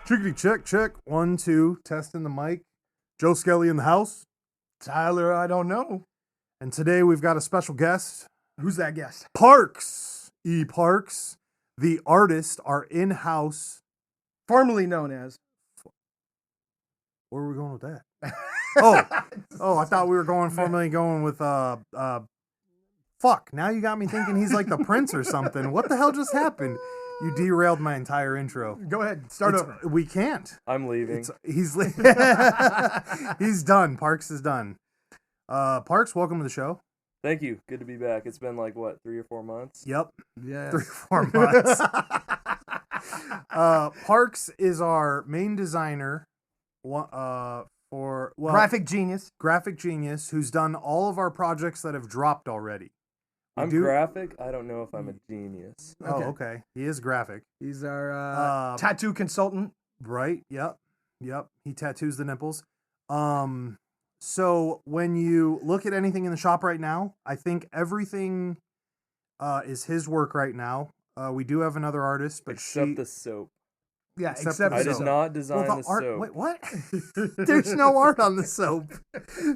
Chickity check, check. 1, 2, testing the mic. Joe Skelly in the house. Tyler, I don't know. And today we've got a special guest. Who's that guest? Parks. E. Parks. The artist, our in-house. Formerly known as. Where are we going with that? I thought we were formerly going with, fuck. Now you got me thinking he's like the prince or something. What the hell just happened? You derailed my entire intro. Go ahead. Start over. We can't. I'm leaving. He's done. Parks is done. Parks, welcome to the show. Thank you. Good to be back. It's been like, what, 3 or 4 months? Yep. Yeah. 3 or 4 months. Parks is our main designer for Graphic genius who's done all of our projects that have dropped already. I'm graphic. I don't know if I'm a genius. Oh, okay. He is graphic. He's our tattoo consultant. Right. Yep. He tattoos the nipples. So when you look at anything in the shop right now, I think everything is his work right now. We do have another artist, but except the soap. Yeah, except I the did soap. not design the art, soap. Wait, what? There's no art on the soap.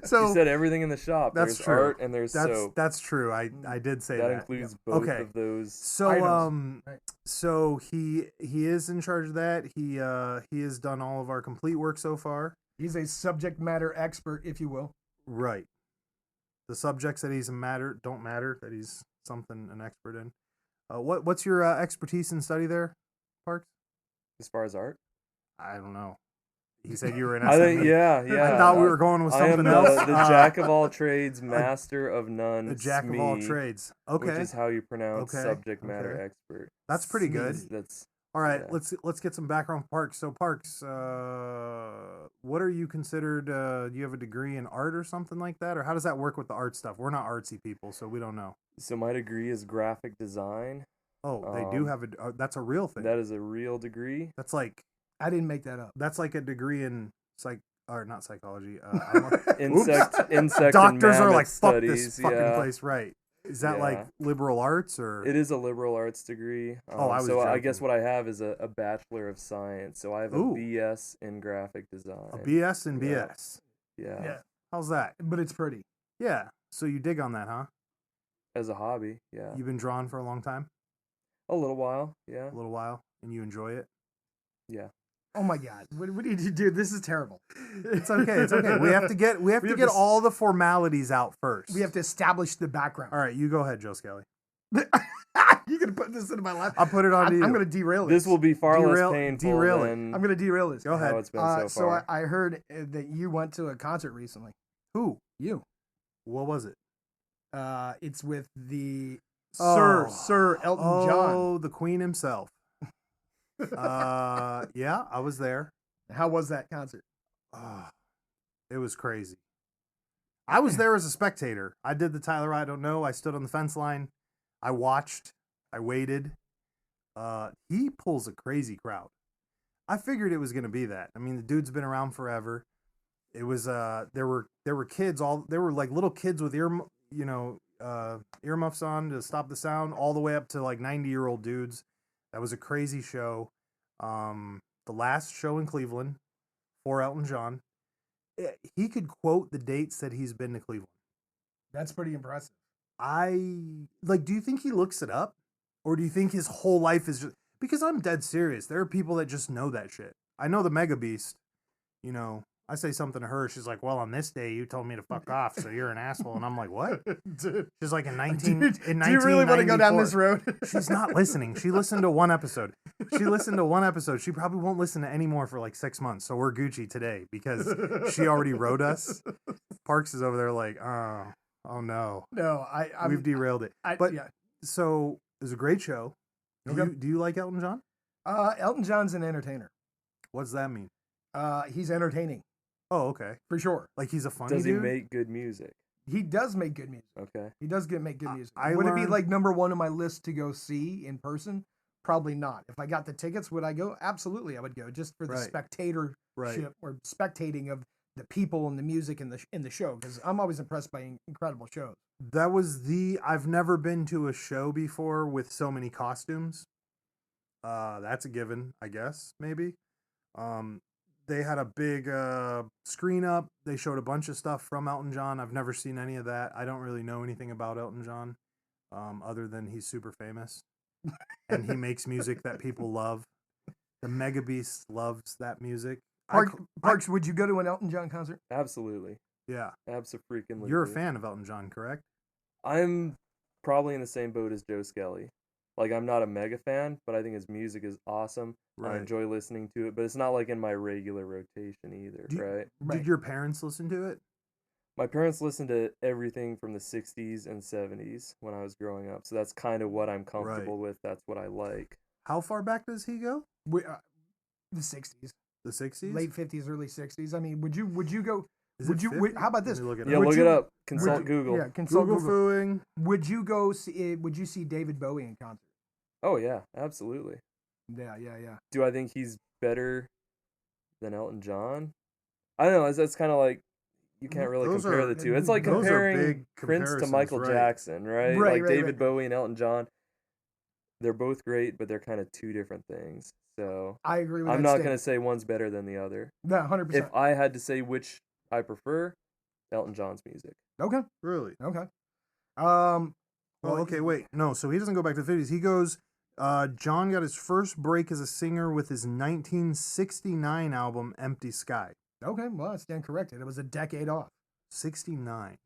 So you said everything in the shop. That's there's true. Art and there's soap. That's true. I did say that. That includes both of those. So items. So he is in charge of that. He has done all of our complete work so far. He's a subject matter expert, if you will. Right. The subjects that he's don't matter, that he's an expert in. What's your expertise in study there, Parks? As far as art? I don't know. He said you were an I think, yeah. I thought we were going with something else. I am the jack of all trades, master of none. The jack of all trades. Okay. Which is how you pronounce subject matter expert. That's pretty good. That's all right. Yeah. Let's get some background, Parks. So Parks, what are you considered? Do you have a degree in art or something like that, or how does that work with the art stuff? We're not artsy people, so we don't know. So my degree is graphic design. Oh, they do have that's a real thing. That is a real degree. That's like I didn't make that up. That's like a degree in not psychology. Insect. Doctors and are like, fuck studies, this fucking place, right? Is that like liberal arts or? It is a liberal arts degree. I guess what I have is a Bachelor of Science. So I have a BS in graphic design. A BS in BS. Yeah. How's that? But it's pretty. Yeah. So you dig on that, huh? As a hobby, yeah. You've been drawing for a long time? A little while, yeah. A little while, and you enjoy it? Yeah. Oh my God! What did you do? This is terrible. It's okay. We have to get all the formalities out first. We have to establish the background. All right, you go ahead, Joe Skelly. You're gonna put this into my lap. I'll put it on you. I'm gonna derail this. This will be far less painful than I'm gonna derail this. Go ahead. How it's been so far. So I heard that you went to a concert recently. Who? You. What was it? It's with the Sir Elton John. Oh, the Queen himself. Yeah, I was there. How was that concert? It was crazy. I was there as a spectator. I did the Tyler I don't know. I stood on the fence line. I watched. I waited. He pulls a crazy crowd. I figured it was going to be that. I mean, the dude's been around forever. It was there were kids, there were like little kids with earmuffs on to stop the sound, all the way up to like 90-year-old dudes. That was a crazy show. The last show in Cleveland for Elton John, he could quote the dates that he's been to Cleveland. That's pretty impressive. Do you think he looks it up? Or do you think his whole life is just... Because I'm dead serious. There are people that just know that shit. I know the Mega Beast, I say something to her. She's like, well, on this day, you told me to fuck off, so you're an asshole. And I'm like, what? She's like, in 1994. Do you really want to go down this road? She's not listening. She listened to one episode. She probably won't listen to any more for like 6 months. So we're Gucci today because she already wrote us. Parks is over there like, oh no. No, we've derailed it. So it was a great show. Do you like Elton John? Elton John's an entertainer. What does that mean? He's entertaining. Oh, okay. For sure. Like he's a funny dude? Does he dude? make good music? He does make good music. Okay. He does make good music. Would it be like number one on my list to go see in person? Probably not. If I got the tickets, would I go? Absolutely, I would go just for the spectatorship or spectating of the people and the music in the show, because I'm always impressed by incredible shows. That was I've never been to a show before with so many costumes. That's a given, I guess, maybe. They had a big screen up. They showed a bunch of stuff from Elton John. I've never seen any of that. I don't really know anything about Elton John, other than he's super famous. And he makes music that people love. The Mega Beast loves that music. Parks, would you go to an Elton John concert? Absolutely. Yeah. Absolutely. You're a fan of Elton John, correct? I'm probably in the same boat as Joe Skelly. Like, I'm not a mega fan, but I think his music is awesome. Right. I enjoy listening to it, but it's not like in my regular rotation either, right? Did your parents listen to it? My parents listened to everything from the 60s and 70s when I was growing up, so that's kind of what I'm comfortable with. That's what I like. How far back does he go? The 60s. The 60s? Late 50s, early 60s. I mean, would you go... How about this? Look it up. Consult Google. Yeah, consult Google. Would you go see? Would you see David Bowie in concert? Oh yeah, absolutely. Yeah. Do I think he's better than Elton John? I don't know. That's kind of like you can't really compare the two. It's like comparing Prince to Michael Jackson, right? Like David Bowie and Elton John. They're both great, but they're kind of two different things. So I agree with I'm not going to say one's better than the other. No, 100%. If I had to say which I prefer, Elton John's music. Okay. Really? Okay. Okay, wait. No, so he doesn't go back to the 50s. He goes, John got his first break as a singer with his 1969 album, Empty Sky. Okay, well, I stand corrected. It was a decade off. 69.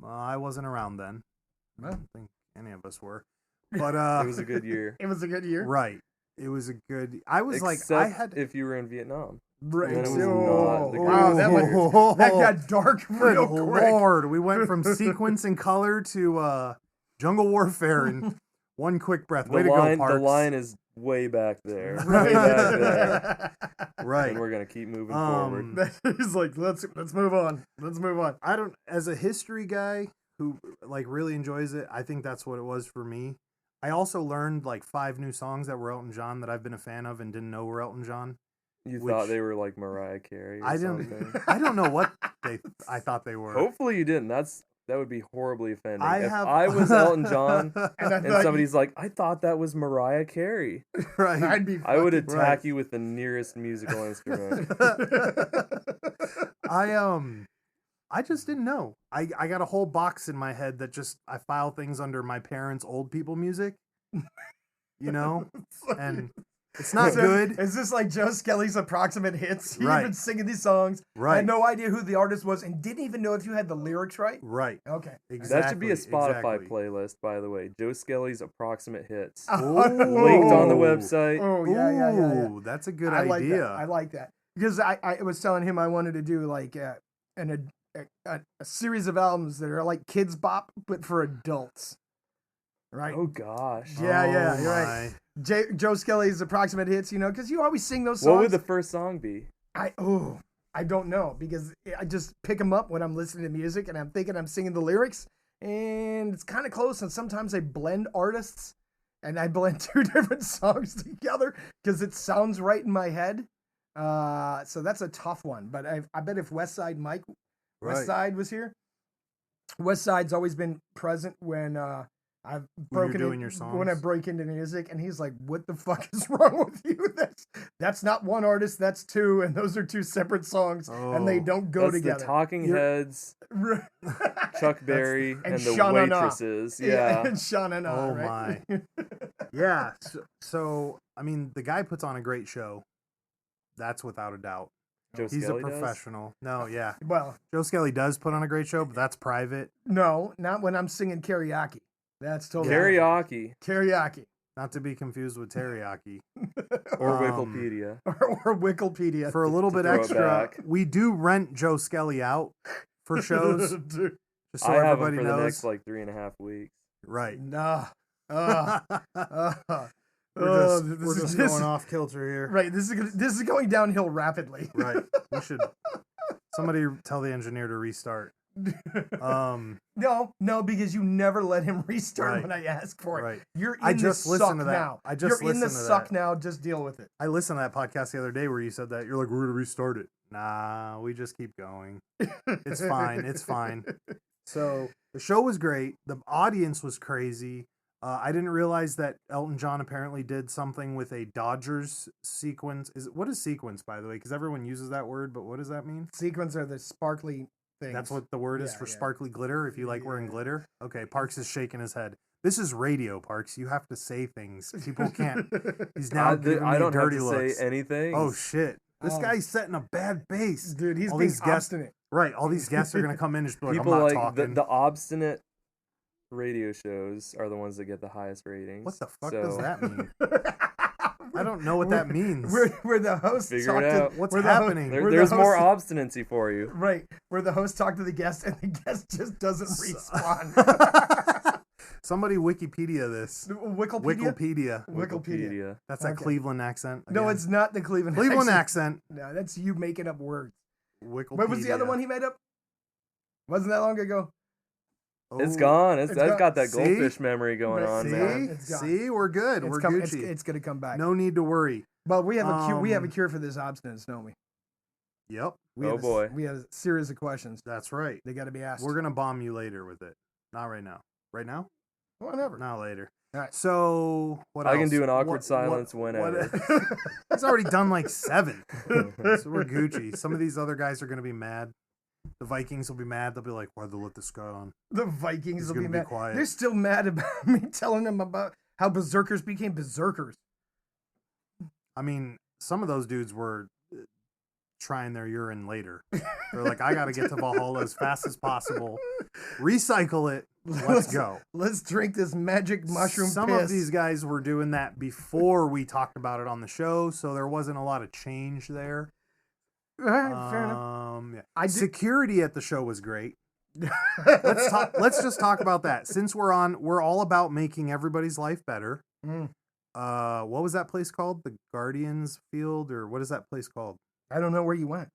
Well, I wasn't around then. I don't think any of us were. But it was a good year. It was a good year? Right. It was a good... I was Except if you were in Vietnam. Right. Wow, that got dark real quick. Lord, we went from sequence and color to jungle warfare in one quick breath. Way to go, Parks. The line is way back there. Right. Way back there. Right. And we're gonna keep moving forward. He's like, let's move on. Let's move on. As a history guy who like really enjoys it, I think that's what it was for me. I also learned like 5 new songs that were Elton John that I've been a fan of and didn't know were Elton John. You thought they were like Mariah Carey or something? I don't know what I thought they were. Hopefully you didn't. That would be horribly offending. I was Elton John and somebody's like, I thought that was Mariah Carey. Right. I would attack you with the nearest musical instrument. I just didn't know. I got a whole box in my head that I file things under my parents' old people music. You know? And it's not good. Is this like Joe Skelly's approximate hits? He'd been singing these songs. Right. Had no idea who the artist was and didn't even know if you had the lyrics right. Right. Okay. Exactly. That should be a Spotify playlist, by the way. Joe Skelly's approximate hits. Linked on the website. Oh, yeah. That's a good idea. I like that. Because I was telling him I wanted to do like a series of albums that are like Kids Bop, but for adults. Right? Oh, gosh. Yeah, you're right. Joe Skelly's approximate hits, because you always sing those songs. What would the first song be? I don't know, because I just pick them up when I'm listening to music and I'm thinking I'm singing the lyrics, and it's kind of close, and sometimes I blend artists, and I blend 2 different songs together because it sounds right in my head. So that's a tough one, but I bet if Westside was here, Westside's always been present when I've broken when I break into music, and he's like, "What the fuck is wrong with you? That's not one artist, that's 2, and those are 2 separate songs, and they don't go together." The Talking Heads, Chuck Berry, and the Waitresses. Yeah, and Sha-Na Na. Oh right? My. Yeah. So I mean, the guy puts on a great show. That's without a doubt. He's a professional. No, yeah. Well, Joe Skelly does put on a great show, but that's private. No, not when I'm singing karaoke. That's totally karaoke. Not to be confused with teriyaki. Or Wikipedia. Or Wikipedia. For a little bit extra, we do rent Joe Skelly out for shows. Just so I have everybody him for knows. The next like 3.5 weeks. Right. Nah. We're just going off kilter here. Right. This is going downhill rapidly. Right. We should. Somebody tell the engineer to restart. No, because you never let him restart when I ask for it. Right. You're in the suck now. You're in the suck that. now. Just deal with it. I listened to that podcast the other day where you said that. You're like, we're gonna restart it. Nah, we just keep going. It's fine. It's fine. So the show was great. The audience was crazy. I didn't realize that Elton John apparently did something with a Dodgers sequence. What is sequence, by the way? Because everyone uses that word, but what does that mean? Sequins are the sparkly things. That's what the word is for sparkly glitter, if you like wearing glitter. Okay, Parks is shaking his head. This is radio, Parks. You have to say things. People can't. He's now giving me dirty looks. I don't have to say anything. Oh, shit. This guy's setting a bad base. Dude, he's being obstinate. Right, all these guests are going to come in and just be like, people I'm not like talking. The obstinate radio shows are the ones that get the highest ratings. What the fuck does that mean? I don't know what that means. Where the host figure it out. What's happening? There's more obstinacy for you. Right, where the host talked to the guest and the guest just doesn't respond. Somebody Wikipedia this. Wikipedia. That's that Cleveland accent. Again. No, it's not the Cleveland accent. No, that's you making up words. Wikipedia. What was the other one he made up? Wasn't that long ago? Oh, it's gone. It's got that goldfish memory going on, man. See, we're good. We're Gucci. It's going to come back. No need to worry. But we have a cure. We have a cure for this obstinance, don't we? Yep. We have a series of questions. That's right. They got to be asked. We're gonna bomb you later with it. Not right now. Right now? Whatever. Not later. All right. So what else? I can do an awkward silence whenever. He's already done like 7. So we're Gucci. Some of these other guys are gonna be mad. The Vikings will be mad. They'll be like, "Why'd they let this guy on?" The Vikings will be mad. Quiet. They're still mad about me telling them about how berserkers became berserkers. I mean, some of those dudes were trying their urine later. They're like, I got to get to Valhalla as fast as possible. Recycle it. Let's go. Let's drink this magic mushroom Some piss. of these guys were doing that before we talked about it on the show, so there wasn't a lot of change there. All right, fair enough. Yeah. Security at the show was great. Let's just talk about that. Since we're all about making everybody's life better. What was that place called? The Guardians Field, or what is that place called? I don't know where you went.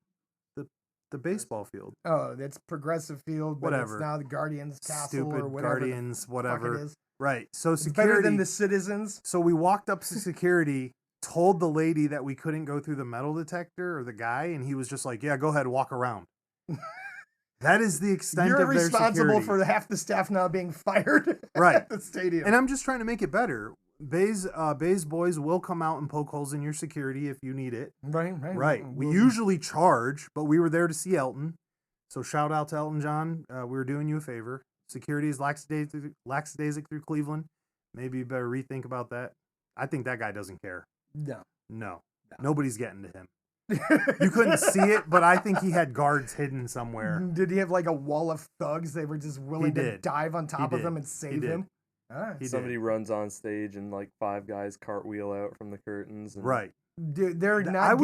The baseball field. Oh, that's Progressive Field, but whatever. It's now the Guardians Castle. Stupid or whatever Guardians, whatever. It is. Right. So it's security, better than the citizens. So we walked up to security, told the lady that we couldn't go through the metal detector, or the guy, and he was just like, "Yeah, go ahead, walk around." That is the extent of their security. You're responsible for half the staff now being fired at the stadium. And I'm just trying to make it better. Boyz Boys will come out and poke holes in your security if you need it. Right. We usually charge, but we were there to see Elton. So shout out to Elton John. We were doing you a favor. Security is lackadaisic through Cleveland. Maybe you better rethink about that. I think that guy doesn't care. No. Nobody's getting to him. You couldn't see it, but I think he had guards hidden somewhere. Did he have like a wall of thugs? They were just willing to dive on top of him and save him? Somebody runs on stage and like 5 guys cartwheel out from the curtains. And... Right. Dude, they're not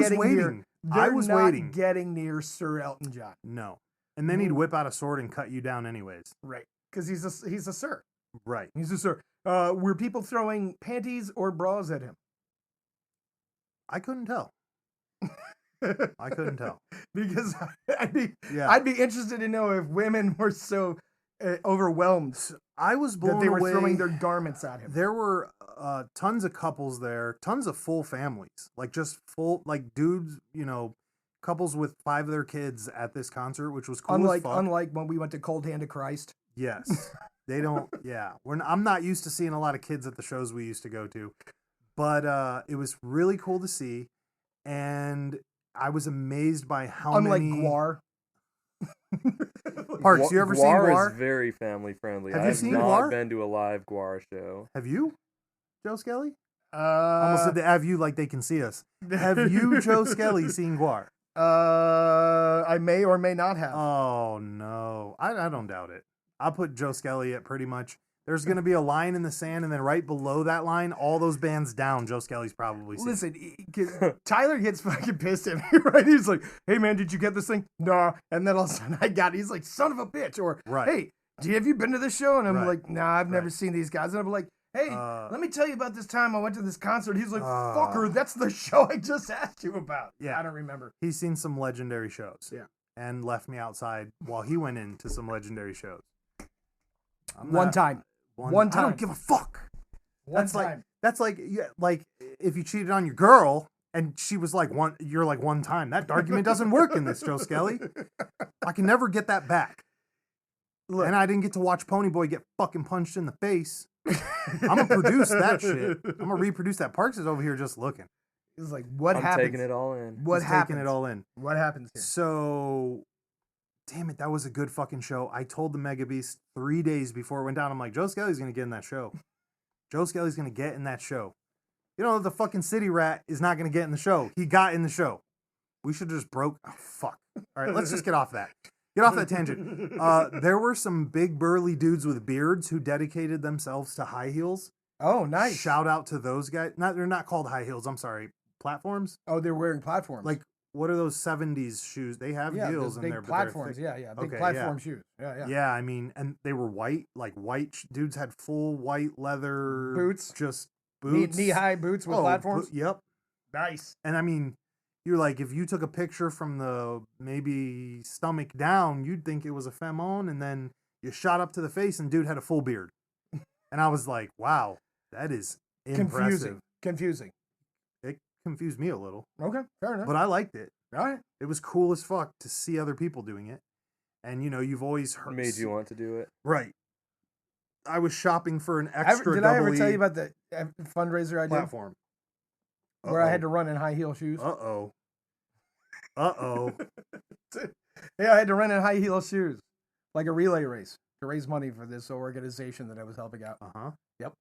getting near Sir Elton John. No. And then he'd whip out a sword and cut you down anyways. Right. Because he's a sir. Right. He's a sir. Were people throwing panties or bras at him? I couldn't tell. Because I'd be interested to know if women were so overwhelmed. I was blown away. That they were throwing their garments at him. There were tons of couples there, tons of full families, like just full, like dudes, couples with 5 of their kids at this concert, which was cool as fuck. Unlike when we went to Cold Hand of Christ. Yes. They don't, I'm not used to seeing a lot of kids at the shows we used to go to, but it was really cool to see. And I was amazed by how many... Unlike Gwar. Parks, you ever seen Gwar? Gwar is very family friendly. I've not been to a live Gwar show. Have you, Joe Skelly? Almost said to have you like they can see us. Have you, Joe Skelly, seen Gwar? I may or may not have. Oh, no. I don't doubt it. I'll put Joe Skelly at pretty much... There's going to be a line in the sand, and then right below that line, all those bands down, Joe Skelly's probably seen. Listen, Tyler gets fucking pissed at me, right? He's like, hey, man, did you get this thing? No. And then all of a sudden I got it. He's like, son of a bitch. Or, hey, have you been to this show? And I'm like, nah, I've never seen these guys. And I'm like, hey, let me tell you about this time I went to this concert. He's like, fucker, that's the show I just asked you about. Yeah. I don't remember. He's seen some legendary shows. Yeah. And left me outside while he went into some legendary shows. One time. I don't give a fuck. That's like if you cheated on your girl and she was like you're like one time. That argument doesn't work in this, Joe Skelly. I can never get that back. Look, and I didn't get to watch Ponyboy get fucking punched in the face I'm gonna produce that shit. I'm gonna reproduce that. Parks is over here just looking. It's like, what happens? I'm taking it all in. What happens? Taking it all in. What happens here? So, damn it, that was a good fucking show. I told the Mega Beast 3 days before it went down. I'm like, Joe Skelly's gonna get in that show. Joe Skelly's gonna get in that show. You know, the fucking city rat is not gonna get in the show. He got in the show. We should just broke. Oh, fuck. All right, let's just get off that. Get off that tangent. There were some big burly dudes with beards who dedicated themselves to high heels. Oh, nice. Shout out to those guys. They're not called high heels. I'm sorry. Platforms? Oh, they're wearing platforms. Like, what are those 70s shoes? They have heels in big there. Platforms. Big platform shoes. Yeah, I mean, and they were white. Like, dudes had full white leather boots. Just boots. Knee-high boots with platforms? Yep. Nice. And I mean, you're like, if you took a picture from the maybe stomach down, you'd think it was a femme-on, and then you shot up to the face, and dude had a full beard. And I was like, wow, that is impressive. Confusing. It confused me a little. Okay, fair enough. But I liked it. All right. It was cool as fuck to see other people doing it. And, you know, you've always heard... Made you want to do it. Right. I was shopping for an extra Did I ever tell you about the fundraiser I did? Platform. Where I had to run in high heel shoes. Uh-oh. Yeah, I had to run in high heel shoes. Like a relay race to raise money for this organization that I was helping out. Uh-huh. Yep.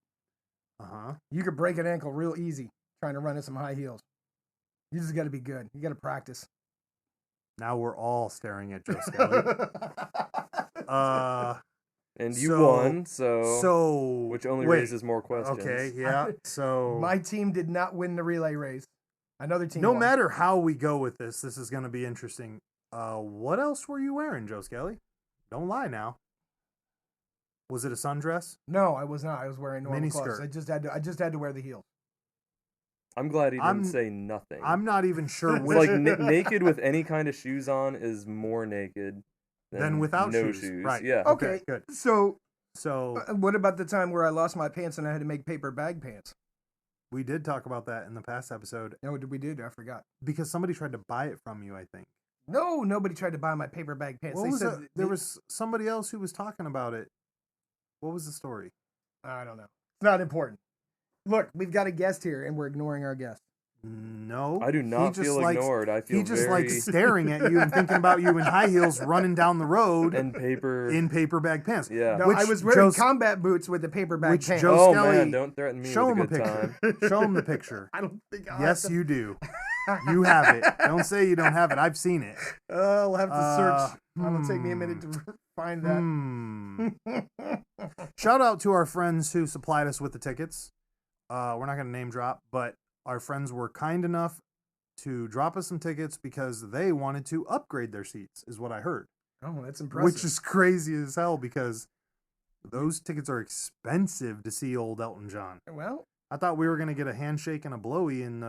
Uh-huh. You could break an ankle real easy trying to run in some high heels. You just got to be good. You got to practice. Now we're all staring at Joe Skelly. And you won, so which only raises more questions. Okay, yeah. So my team did not win the relay race. Another team. No won. matter how we go with this is going to be interesting. What else were you wearing, Joe Skelly? Don't lie now. Was it a sundress? No, I was not. I was wearing normal miniskirt. clothes. I just had to wear the heels. I'm glad he didn't say nothing. I'm not even sure which. Like naked with any kind of shoes on is more naked than without no shoes. Right. Yeah. Okay, good. So what about the time where I lost my pants and I had to make paper bag pants? We did talk about that in the past episode. No, we did. I forgot. Because somebody tried to buy it from you, I think. No, nobody tried to buy my paper bag pants. There was somebody else who was talking about it. What was the story? I don't know. It's not important. Look, we've got a guest here, and we're ignoring our guest. No. I do not feel ignored. I feel he just likes staring at you and thinking about you in high heels running down the road in paper bag pants. Yeah. No, I was wearing combat boots with the paper bag pants. Joe Skelly, man, don't threaten me show with him a good picture. time. Show him the picture. I don't think I'll Yes, you do. You have it. Don't say you don't have it. I've seen it. We'll have to search. It'll take me a minute to find that. Shout out to our friends who supplied us with the tickets. We're not going to name drop, but our friends were kind enough to drop us some tickets because they wanted to upgrade their seats, is what I heard. Oh, that's impressive. Which is crazy as hell because those tickets are expensive to see old Elton John. Well, I thought we were going to get a handshake and a blowy and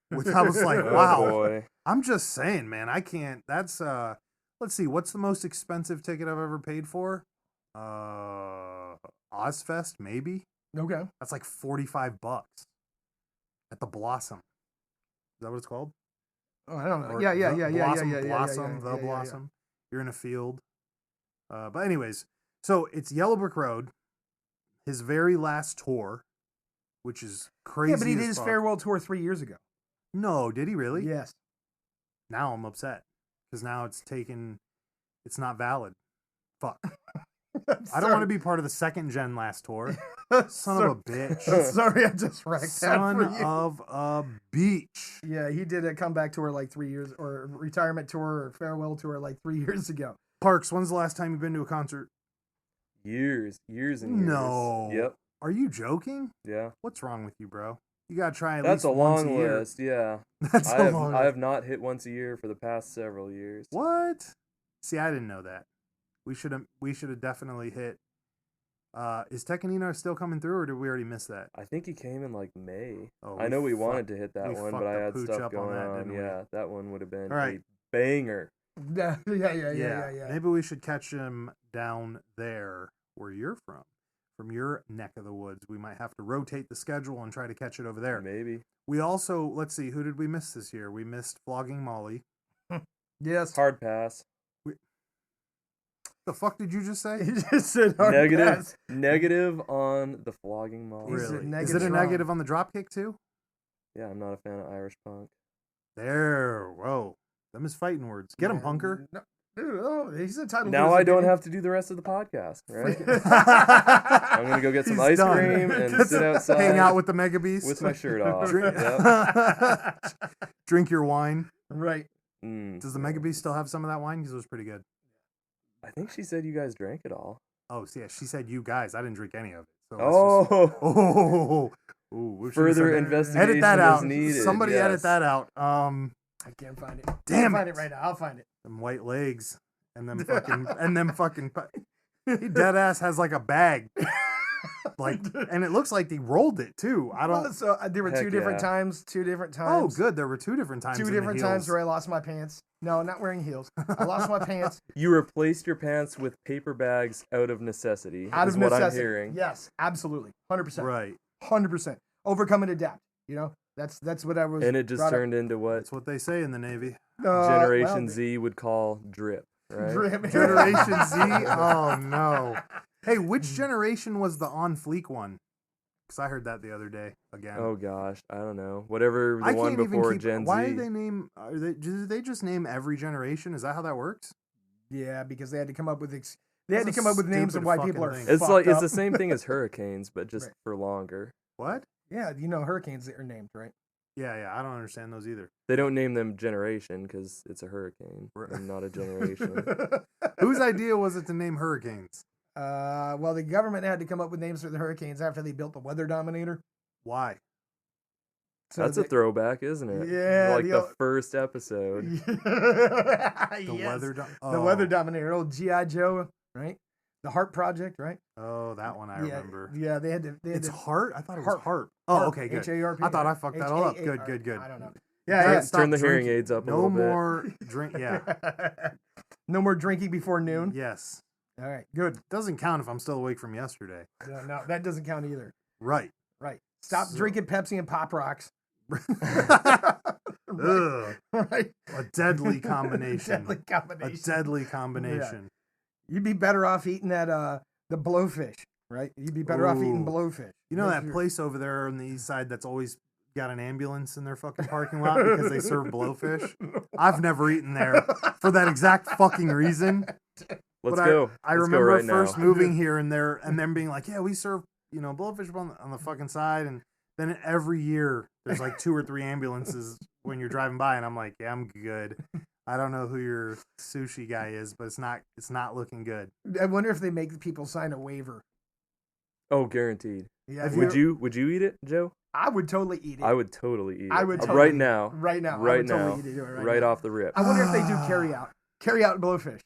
which I was like, wow. Oh boy. I'm just saying, man, I can't. That's let's see, what's the most expensive ticket I've ever paid for? Ozfest, maybe. Okay. That's like $45 at the Blossom. Is that what it's called? Oh, I don't know. Or yeah. The Blossom. You're in a field. But anyways, so it's Yellow Brick Road, his very last tour, which is crazy. Yeah, but he did his farewell tour 3 years ago. No, did he really? Yes. Now I'm upset because now it's not valid. Fuck. I don't want to be part of the second gen last tour. Son of a bitch. Sorry, I just wrecked Son that for you. of a beach. Yeah, he did a comeback tour like 3 years, or retirement tour or farewell tour like 3 years ago. Parks, when's the last time you've been to a concert? Years and years. No. Yep. Are you joking? Yeah. What's wrong with you, bro? You gotta try at That's least a once long a year. list, yeah. That's a long I have not hit once a year for the past several years. What? See, I didn't know that. We should have definitely hit. Is Tekanino still coming through, or did we already miss that? I think he came in like May. Oh, I know we wanted to hit that one, but I had stuff up going on. on. Yeah, that one would have been a banger. Yeah. Maybe we should catch him down there where you're from your neck of the woods. We might have to rotate the schedule and try to catch it over there. Maybe. We also, let's see, who did we miss this year? We missed Flogging Molly. Yes. Hard pass. The fuck did you just say? He just said negative on the flogging mob. Really? Is it a negative on the dropkick too? Yeah, I'm not a fan of Irish punk. There, whoa, them is fighting words. Get him, punker. No, dude, he's entitled. Now I don't have to do the rest of the podcast, right? I'm gonna go get some ice cream and sit outside, hang out with the Mega Beast with my shirt off. Drink your wine. Right. Does the Mega Beast still have some of that wine? Because it was pretty good. I think she said you guys drank it all. Oh, yeah, she said you guys. I didn't drink any of it. So further investigation edit that out. is needed. Somebody edit that out. I can't find it. Damn find it right now. I'll find it. Them white legs and them fucking he dead ass has like a bag. Like, and it looks like he rolled it too. I don't. So there were two different times. Oh, good. There were two different times. Two different times where I lost my pants. No, not wearing heels. I lost my pants. You replaced your pants with paper bags out of necessity. Out of necessity. What I'm hearing. Yes, absolutely, 100%. Right. 100%. Overcome and adapt. You know, that's what I was. And it just turned into what? That's what they say in the Navy. Generation Z would call drip. Right? Drip. Generation Z. Oh no. Hey, which generation was the on fleek one? Because I heard that the other day again. Oh gosh, I don't know. Whatever the one before Gen Z. Why did they name? Did they just name every generation? Is that how that works? Yeah, because they had to come up with names of why people are. It's like it's the same thing as hurricanes, but just for longer. What? Yeah, you know hurricanes that are named, right? Yeah. I don't understand those either. They don't name them generation because it's a hurricane and not a generation. Whose idea was it to name hurricanes? Well, the government had to come up with names for the hurricanes after they built the Weather Dominator. Why? So that's a throwback, isn't it? Yeah. Like the first episode. The Weather Dominator, old G.I. Joe, right? The Heart Project, right? Oh, that one I remember. Yeah, they had to. It's Heart? I thought it was Heart. Oh, okay, good. H-A-R-P. I thought I fucked that all up. Good. I don't know. Turn the hearing aids up a little bit. No more drink. Yeah. No more drinking before noon? Yes. All right, good. Doesn't count if I'm still awake from yesterday. No, that doesn't count either. Right. Stop drinking Pepsi and Pop Rocks. Right. A deadly combination. A deadly combination. Yeah. You'd be better off eating that the blowfish, right? You'd be better off eating blowfish. You know that place over there on the east side that's always got an ambulance in their fucking parking lot because they serve blowfish? I've never eaten there for that exact fucking reason. Let's go. I remember first moving here and them being like, yeah, we serve, blowfish on the fucking side. And then every year there's like 2 or 3 ambulances when you're driving by. And I'm like, yeah, I'm good. I don't know who your sushi guy is, but it's not looking good. I wonder if they make people sign a waiver. Oh, guaranteed. Yeah. Would you eat it, Joe? I would totally eat it. I would totally eat it. I would totally right now. Right now. Right now. Totally eat it right off the rip. I wonder if they do carry out blowfish.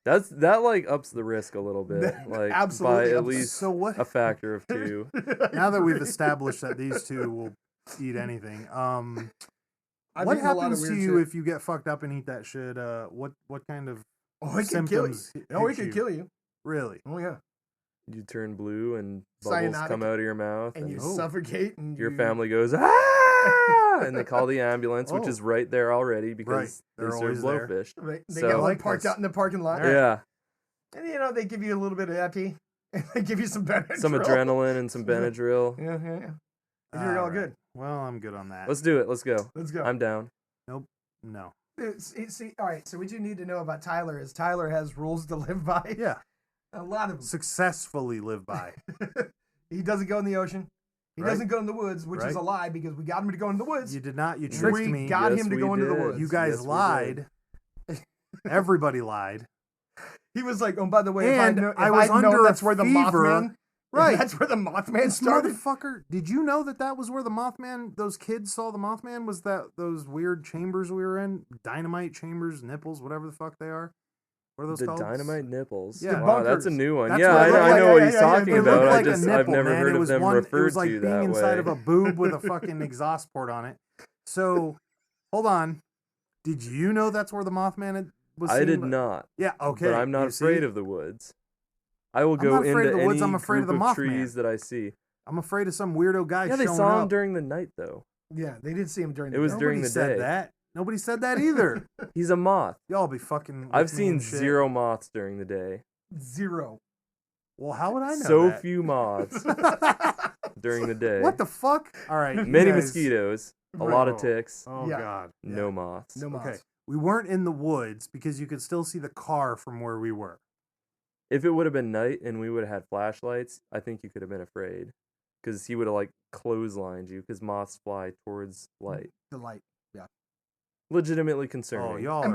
That like ups the risk a little bit, like absolutely by at least a factor of 2. Now that we've established that these two will eat anything, what happens to you if you get fucked up and eat that shit? What kind of symptoms? It could kill you. Really? Oh yeah. You turn blue and bubbles come out of your mouth, and you suffocate, and your family goes and they call the ambulance, which is right there already because they serve blowfish. Right. They got one parked out in the parking lot. Yeah. And they give you a little bit of epi. They give you some Benadryl. Some adrenaline and some Benadryl. Yeah. And you're all good. Well, I'm good on that. Let's do it. Let's go. I'm down. Nope. No. See, all right. So what you need to know about Tyler is Tyler has rules to live by. Yeah. A lot of them. Successfully live by. He doesn't go in the ocean. He doesn't go in the woods, which is a lie because we got him to go in the woods. You did not. You tricked me. We got him to go into the woods. You guys lied. Everybody lied. He was like, oh, by the way, and if I was under that's where the Mothman. Right. That's where the Mothman started. Motherfucker, did you know that was where the Mothman, those kids saw the Mothman? Was that those weird chambers we were in? Dynamite chambers, nipples, whatever the fuck they are. What are those called? Dynamite nipples. Yeah. Wow, that's a new one. I know what he's talking about. I've never heard of them referred to that way. It was like being inside of a boob with a fucking exhaust port on it. So, hold on. Did you know that's where the Mothman was seen? I did not. Yeah, okay. But I'm not afraid of the woods. I will go into any group of trees that I see. I'm afraid of some weirdo guy showing up. Yeah, they saw him during the night, though. Yeah, they did see him during the day. It was during the day. That. Nobody said that either. He's a moth. Y'all be fucking. I've seen 0 moths during the day. 0. Well, how would I know so that? few moths during the day. What the fuck? All right. Many mosquitoes. A lot of ticks. Oh, God. No moths. No moths. Okay. We weren't in the woods because you could still see the car from where we were. If it would have been night and we would have had flashlights, I think you could have been afraid. Because he would have, like, clotheslined you because moths fly towards light. The light. Yeah. Legitimately concerning. Oh, y'all and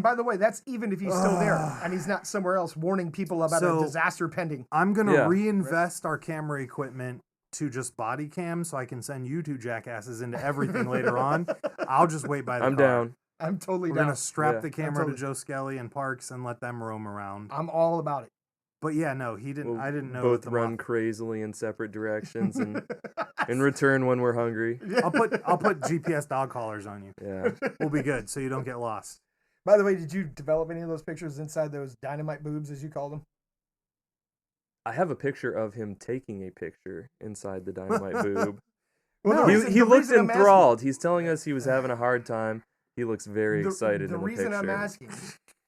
by the way, that's even if he's still there and he's not somewhere else warning people about a disaster pending. I'm going to reinvest our camera equipment to just body cam so I can send you two jackasses into everything later on. I'll just wait by the car. I'm down. I'm totally down. down. We're going to strap the camera to Joe Skelly and Parks and let them roam around. I'm all about it. But yeah, no, he didn't. I didn't know. Both run crazily in separate directions and in return when we're hungry. I'll put GPS dog collars on you. Yeah, we'll be good so you don't get lost. By the way, did you develop any of those pictures inside those dynamite boobs, as you call them? I have a picture of him taking a picture inside the dynamite boob. Well, he looked enthralled. He's telling us he was having a hard time. He looks very excited in the picture. The reason I'm asking.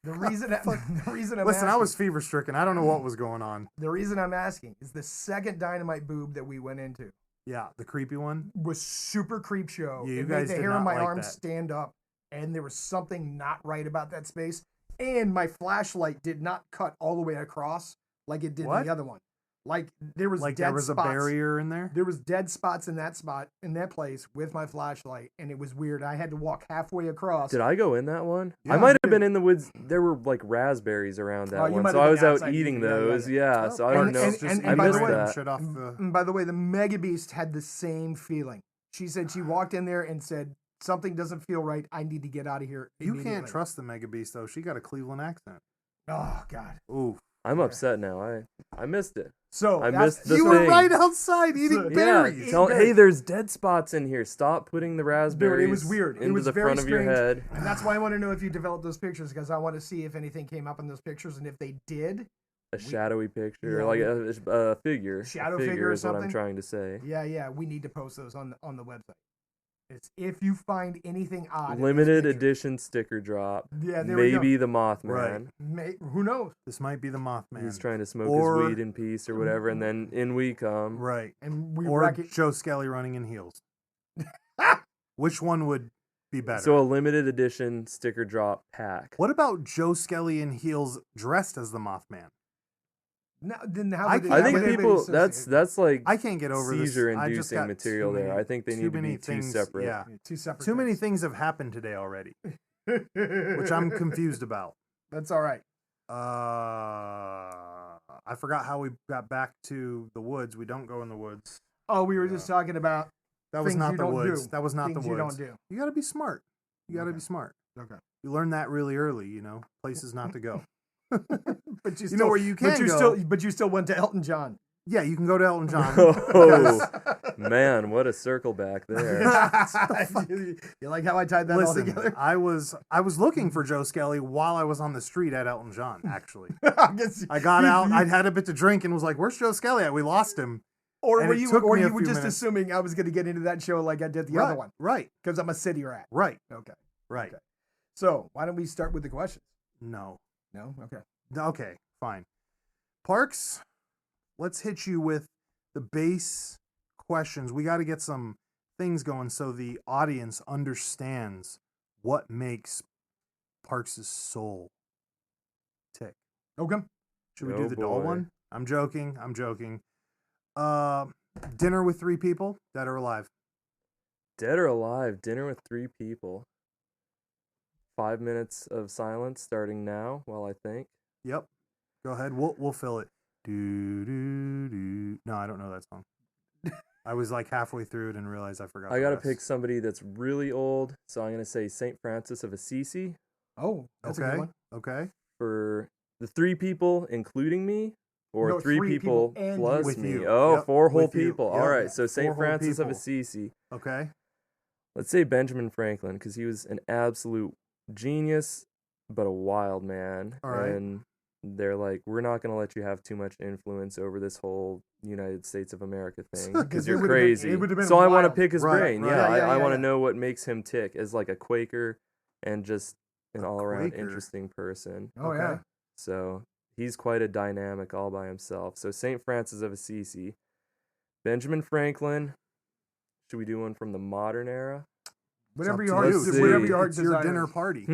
The reason I'm Listen, I was fever stricken. I don't know what was going on. The reason I'm asking is the second dynamite boob that we went into. Yeah, the creepy one was super creep show. Yeah, you it guys made the did hair not on my like arms that. stand up, and there was something not right about that space. And my flashlight did not cut all the way across like it did in the other one. Like there was dead spots. A barrier in there. There was dead spots in that spot in that place with my flashlight, and it was weird. I had to walk halfway across. Did I go in that one? Yeah, I might have been in the woods. There were like raspberries around that one, so I was out eating those. Yeah, so I don't know. I missed that. And by the way, the Mega Beast had the same feeling. She said she walked in there and said, "Something doesn't feel right. I need to get out of here." You can't trust the Mega Beast though. She got a Cleveland accent. Oh God. Ooh. I'm upset now. I missed it. So I missed the you were right outside eating berries. Hey, there's dead spots in here. Stop putting the raspberries. It was weird. Into the front of your head. And that's why I want to know if you developed those pictures, because I want to see if anything came up in those pictures, and if they did. A shadowy picture, like a figure. Shadow figure is or something. What I'm trying to say. Yeah. We need to post those on the website. It's if you find anything odd. Limited edition sticker drop. Yeah, maybe the Mothman. Right. Who knows? This might be the Mothman. He's trying to smoke his weed in peace or whatever, and then in we come. Right. And we or Joe Skelly running in heels. Which one would be better? So a limited edition sticker drop pack. What about Joe Skelly in heels dressed as the Mothman? No, then how I think people that's like I can't get over seizure-inducing material there. I think they need to be two separate. Yeah, two separate. Too many things have happened today already, which I'm confused about. That's all right. I forgot how we got back to the woods. We don't go in the woods. Oh, we were just talking about that was not the woods. That was not the woods. You don't do. You got to be smart. You got to be smart. Okay. You learn that really early. Places not to go. But you know where you can go. But you still went to Elton John. Yeah, you can go to Elton John. Oh, man, what a circle back there. You like how I tied that all together? I was looking for Joe Skelly while I was on the street at Elton John, actually. I got out, I'd had a bit to drink and was like, where's Joe Skelly at? We lost him. Or were you just assuming I was going to get into that show like I did the other one? Right. Because I'm a city rat. Right. Okay. Right. Okay. So why don't we start with the questions? No. No? Okay. Okay, fine. Parks, let's hit you with the base questions. We got to get some things going so the audience understands what makes Parks' soul tick. Okay. Should we do the doll one? I'm joking. Dinner with 3 people, dead or alive? Dead or alive, dinner with 3 people. 5 minutes of silence starting now while I think. Yep. Go ahead. We'll fill it. Do do do. No, I don't know that song. I was like halfway through it and realized I forgot. I got to pick somebody that's really old, so I'm going to say St. Francis of Assisi. Oh, that's a good one. Okay. For the 3 people, including me, or 3 people plus with me. You. Oh, yep. 4 whole people. Yep. All right, so St. Francis of Assisi. Okay. Let's say Benjamin Franklin, because he was an absolute genius, but a wild man. All right. And they're like, we're not going to let you have too much influence over this whole United States of America thing because you're crazy. So I want to pick his brain. Right. Yeah, I want to know what makes him tick as like a Quaker and just an all-around interesting person. Oh, yeah. So he's quite a dynamic all by himself. So St. Francis of Assisi, Benjamin Franklin. Should we do one from the modern era? Whatever your heart desires. It's your dinner party.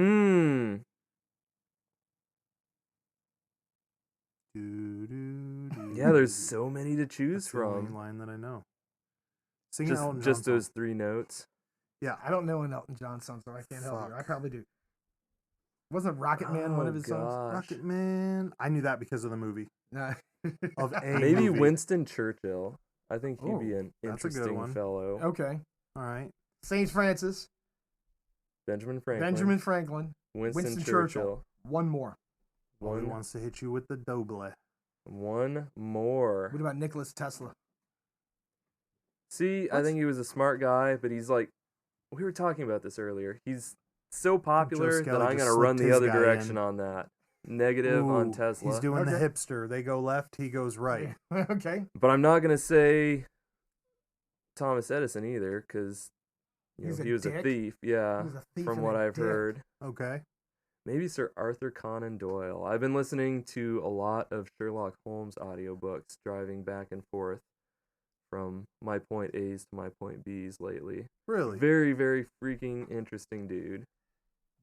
Yeah, there's so many to choose from. That's the only line that I know. Sing just those 3 notes. Yeah, I don't know an Elton John song, so I can't help you. I probably do. Wasn't Rocket Man one of his songs? Rocket Man. I knew that because of the movie. Maybe Winston Churchill. I think he'd be an interesting fellow. Okay. All right. St. Francis. Benjamin Franklin. Winston Churchill. One more. One wants to hit you with the doble. One more. What about Nicholas Tesla? See, I think he was a smart guy, but he's like, we were talking about this earlier. He's so popular that I'm going to run the other direction on that. Negative on Tesla. He's doing the hipster. They go left, he goes right. Okay. But I'm not going to say Thomas Edison either, because he was a thief. Yeah, from what I've heard. Okay. Maybe Sir Arthur Conan Doyle. I've been listening to a lot of Sherlock Holmes audiobooks, driving back and forth from my point A's to my point B's lately. Really? Very, very freaking interesting dude.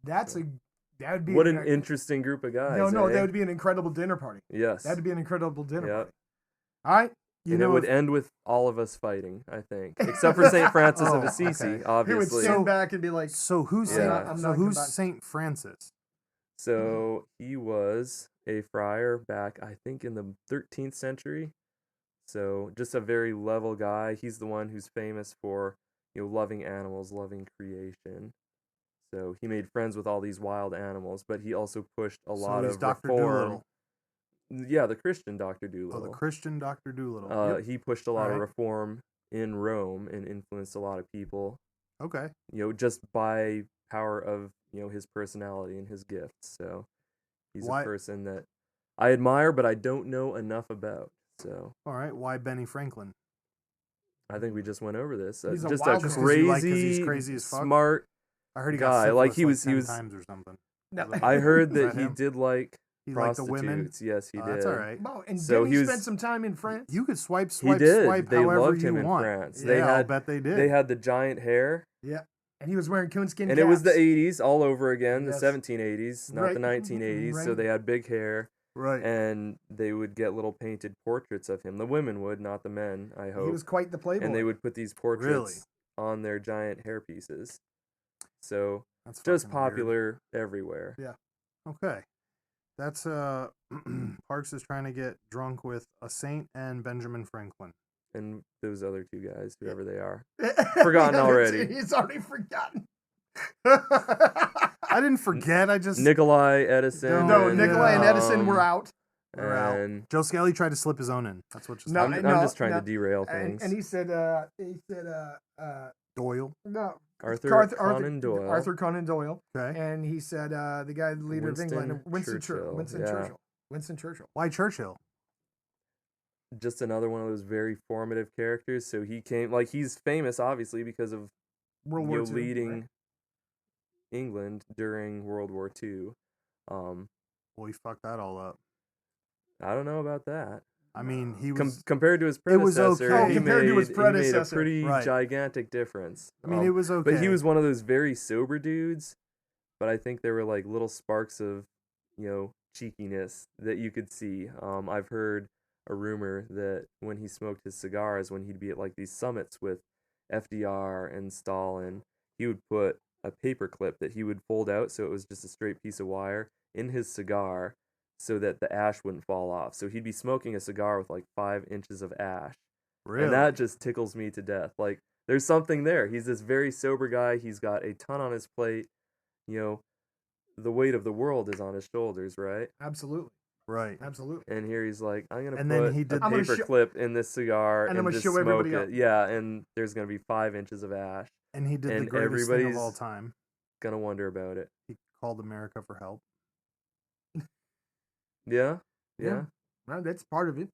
That would be what an interesting group of guys. No, that would be an incredible dinner party. Yes. That would be an incredible dinner party. All right. It would end with all of us fighting, I think. Except for St. Francis of Assisi, obviously. He would stand back and be like, So who's St. Francis? So he was a friar back, I think, in the 13th century. So just a very level guy. He's the one who's famous for, loving animals, loving creation. So he made friends with all these wild animals, but he also pushed a lot of Dr. reform. Dolittle. Yeah, the Christian Dr. Dolittle. Oh, the Christian Dr. Dolittle. He pushed a lot of reform in Rome and influenced a lot of people. Okay. Just by power of, his personality and his gifts. So he's a person that I admire, but I don't know enough about. So. All right. Why Benny Franklin? I think we just went over this. He's just a crazy, he's crazy as fuck? Smart I heard he guy. got Like he was 10 times or something. No. I heard that he did like he prostitutes. Liked the women? Yes, he did. That's all right. Well, and so he spent some time in France. You could swipe he did. Swipe they however loved him you in want. France. Yeah, I'll bet they did. They had the giant hair. Yeah. And he was wearing coonskin caps. And it was the 80s all over again, the 1780s, not right. the 1980s. Right. So they had big hair. Right. And they would get little painted portraits of him. The women would, not the men, I hope. He was quite the playboy. And they would put these portraits on their giant hair pieces. So that's just popular everywhere. Yeah. Okay. That's Parks is trying to get drunk with a saint and Benjamin Franklin. And those other 2 guys, whoever they are. Forgotten already. He's already forgotten. I didn't forget. I just Nikolai Edison. No, Nikolai and Edison were out. And Joe Skelly tried to slip his own in. That's what just I'm just trying to derail things. And he said Doyle. No. Arthur Conan Doyle. Arthur Conan Doyle. Okay. And he said the guy, the leader of England, Winston Churchill. Winston Churchill. Why Churchill? Just another one of those very formative characters. So he came, he's famous obviously because of World War II, leading England during World War II. Well, he fucked that all up. I don't know about that. I mean, he was compared to his predecessor. Okay. He made a pretty gigantic difference. I mean, it was okay. But he was one of those very sober dudes. But I think there were little sparks of, cheekiness that you could see. I've heard a rumor that when he smoked his cigars, when he'd be at these summits with FDR and Stalin, he would put a paper clip that he would fold out so it was just a straight piece of wire in his cigar so that the ash wouldn't fall off. So he'd be smoking a cigar with 5 inches of ash. Really? And that just tickles me to death. There's something there. He's this very sober guy. He's got a ton on his plate. The weight of the world is on his shoulders, right? Absolutely. Right. Absolutely. And here he's like, I'm going to put a paper clip in this cigar and I'm just show smoke everybody it. up. Yeah, and there's going to be 5 inches of ash. And he did the greatest thing of all time. Going to wonder about it. He called America for help. Yeah? Yeah. Well, that's part of it.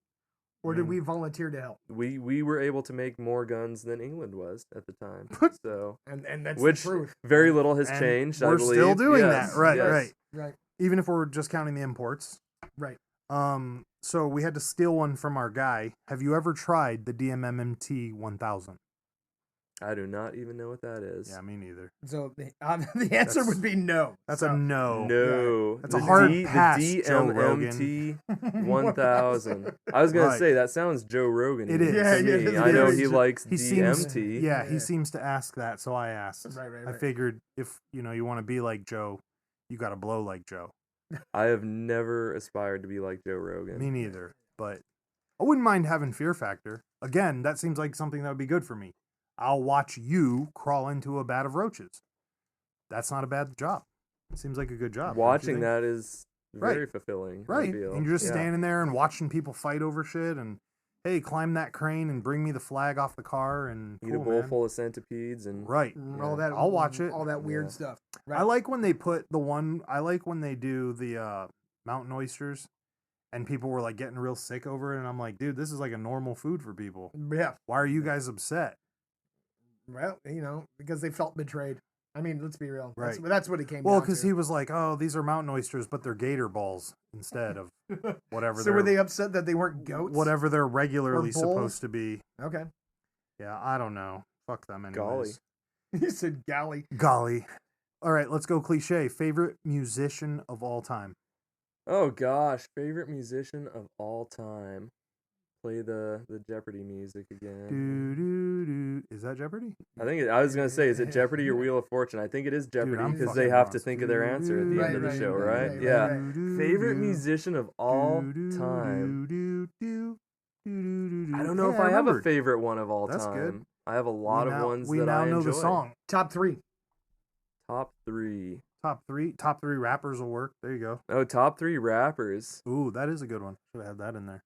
Or did we volunteer to help? We were able to make more guns than England was at the time. So and that's which the truth. Very little has changed. We're I believe. still doing yes, that. Right, yes. Right. Even if we're just counting the imports. Right. So we had to steal one from our guy. Have you ever tried the DMMMT 1000? I do not even know what that is. Yeah, me neither. So the answer would be no. That's a no. No. That's a hard pass, The Joe DMMT Rogan. 1000. I was going to say, that sounds Joe Rogan. It is. To me. I know he likes DMT. He seems to ask that, so I asked. Right. I figured if, you want to be like Joe, you got to blow like Joe. I have never aspired to be like Joe Rogan. Me neither, but I wouldn't mind having Fear Factor. Again, that seems like something that would be good for me. I'll watch you crawl into a vat of roaches. That's not a bad job. It seems like a good job. Watching that is very fulfilling. Right. And you're just standing there and watching people fight over shit and, hey, climb that crane and bring me the flag off the car and eat a bowl full of centipedes and all that. I'll watch it. All that weird stuff. Right. I like when they do the mountain oysters and people were like getting real sick over it, and I'm like, dude, this is like a normal food for people. Yeah. Why are you guys upset? Well, because they felt betrayed. I mean, let's be real. Right. That's what it came down to. Well, because he was like, oh, these are mountain oysters, but they're gator balls instead of whatever. So were they upset that they weren't goats? Whatever they're regularly supposed to be. Okay. Yeah, I don't know. Fuck them anyways. Golly. You said golly. Golly. All right, let's go cliche. Favorite musician of all time? Oh, gosh. Favorite musician of all time. Play the Jeopardy music again. Is that Jeopardy? I was gonna say, is it Jeopardy or Wheel of Fortune? I think it is Jeopardy because they have to think of their answer at the end of the show, right? Yeah. Favorite musician of all time. I don't know if I have a favorite one of all time. That's good. I have a lot of ones that I enjoy. We now know the song. Top three. Top three rappers will work. There you go. Oh, top three rappers. Ooh, that is a good one. Should have had that in there.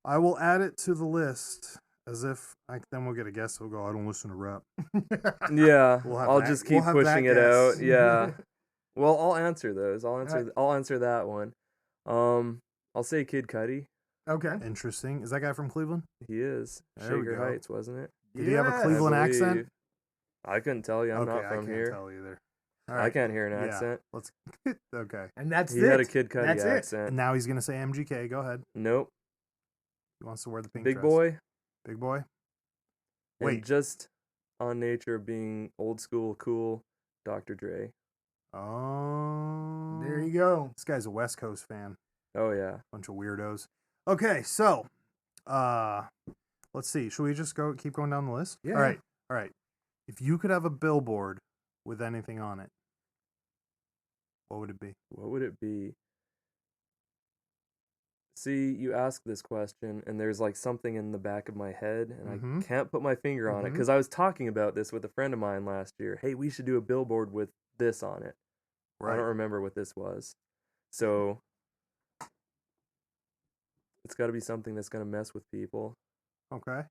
I will add it to the list as if then we'll get a guess. We'll go, I don't listen to rap. Yeah, I'll just keep pushing it out. Yeah. Well, I'll answer those. I'll answer that one. I'll say Kid Cudi. Okay. Interesting. Is that guy from Cleveland? He is. Shaker Heights, wasn't it? Did he have a Cleveland accent? I couldn't tell you. I'm not from here. I can't tell either. Right. I can't hear an accent. Okay. And that's he had a Kid Cudi accent. And now he's going to say MGK. Go ahead. Nope. He wants to wear the pink Big dress. Boy. Big Boy. Wait. And just on nature of being old school, cool, Dr. Dre. Oh. There you go. This guy's a West Coast fan. Oh, yeah. Bunch of weirdos. Okay, so, let's see. Should we just keep going down the list? Yeah. All right. If you could have a billboard with anything on it, what would it be? What would it be? See, you ask this question, and there's like something in the back of my head, and I can't put my finger on it, because I was talking about this with a friend of mine last year. Hey, we should do a billboard with this on it. Right. I don't remember what this was. So, it's got to be something that's going to mess with people. Okay.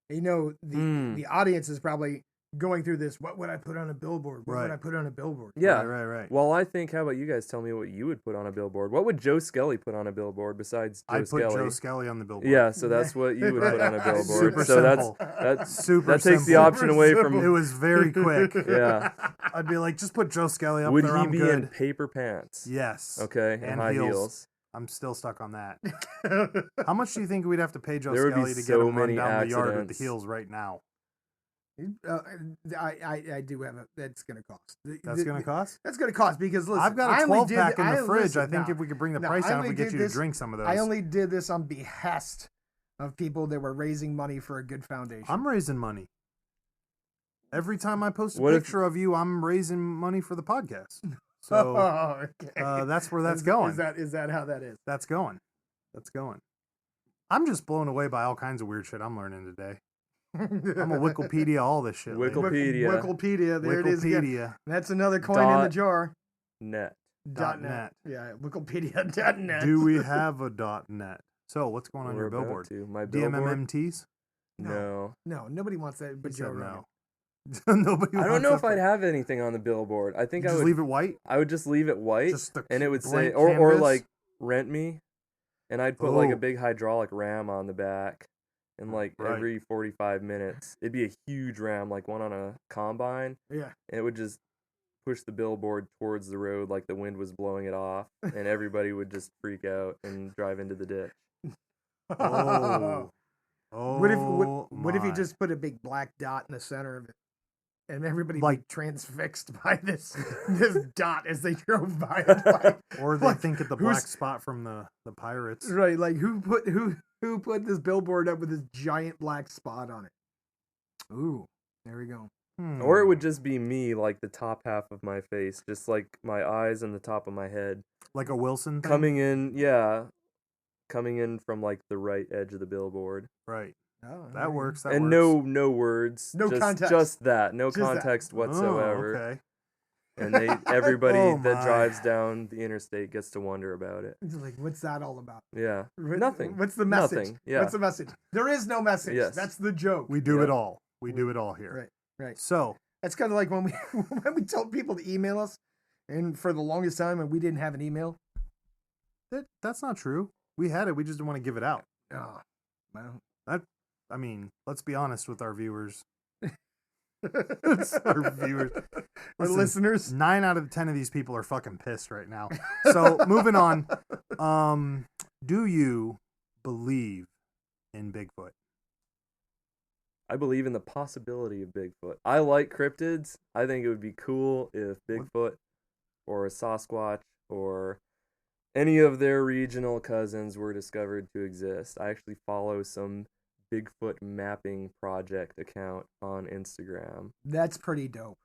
The audience is probably going through this. What would I put on a billboard? What would I put on a billboard? Yeah. Right. Well, I think, how about you guys tell me what you would put on a billboard? What would Joe Skelly put on a billboard besides Joe Skelly? I'd put Joe Skelly on the billboard. Yeah, so that's what you would put on a billboard. Super so simple. That takes the option away from... It was very quick. Yeah. I'd be like, just put Joe Skelly up there. Would he be in paper pants? Yes. Okay, and high heels. I'm still stuck on that. How much do you think we'd have to pay Joe Skelly to get him run down the yard with the heels right now? I do have that's going to cost. That's going to cost? That's going to cost because, listen, I've got a 12-pack in the fridge. I think if we could bring the price down, we get you to drink some of those. I only did this on behest of people that were raising money for a good foundation. I'm raising money. Every time I post a picture of you, I'm raising money for the podcast. So that's where that's going. Is that how that is? That's going. I'm just blown away by all kinds of weird shit I'm learning today. I'm a Wikipedia all this shit. Wikipedia. There it is again. That's another coin in the jar. Net. .net. Yeah, Wikipedia.net. Do we have a .net? So what's going on your billboard? My billboard? DMMMTs? No. No, nobody wants that but Joe Rogan. Nobody. I don't know if I'd have anything on the billboard. I think I would leave it white. I would just leave it white, and it would say, or like, rent me. and I'd put like a big hydraulic ram on the back, and like every 45 minutes, it'd be a huge ram, like one on a combine. Yeah. And it would just push the billboard towards the road like the wind was blowing it off, and everybody would just freak out and drive into the ditch. Oh. What if you just put a big black dot in the center of it, and everybody be transfixed by this dot as they drove by it? Or they think of the black spot from the Pirates. Right, like who put this billboard up with this giant black spot on it? Ooh, there we go. Or it would just be me, like the top half of my face, just like my eyes and the top of my head. Like a Wilson thing? Coming in from like the right edge of the billboard. Right. Oh, that works. And no words. No context. Just that. No context whatsoever. Oh, okay. And everybody that drives down the interstate gets to wonder about it. It's like, what's that all about? Yeah. Nothing. What's the message? Nothing. Yeah. What's the message? There is no message. Yes. That's the joke. We do it all. We do it all here. Right. So that's kind of like when we told people to email us, and for the longest time, and we didn't have an email. That's not true. We had it. We just didn't want to give it out. Oh, well. Let's be honest with our viewers. Our viewers. Our listeners. 9 out of 10 of these people are fucking pissed right now. So moving on. Do you believe in Bigfoot? I believe in the possibility of Bigfoot. I like cryptids. I think it would be cool if Bigfoot or a Sasquatch or any of their regional cousins were discovered to exist. I actually follow some Bigfoot mapping project account on Instagram. That's pretty dope.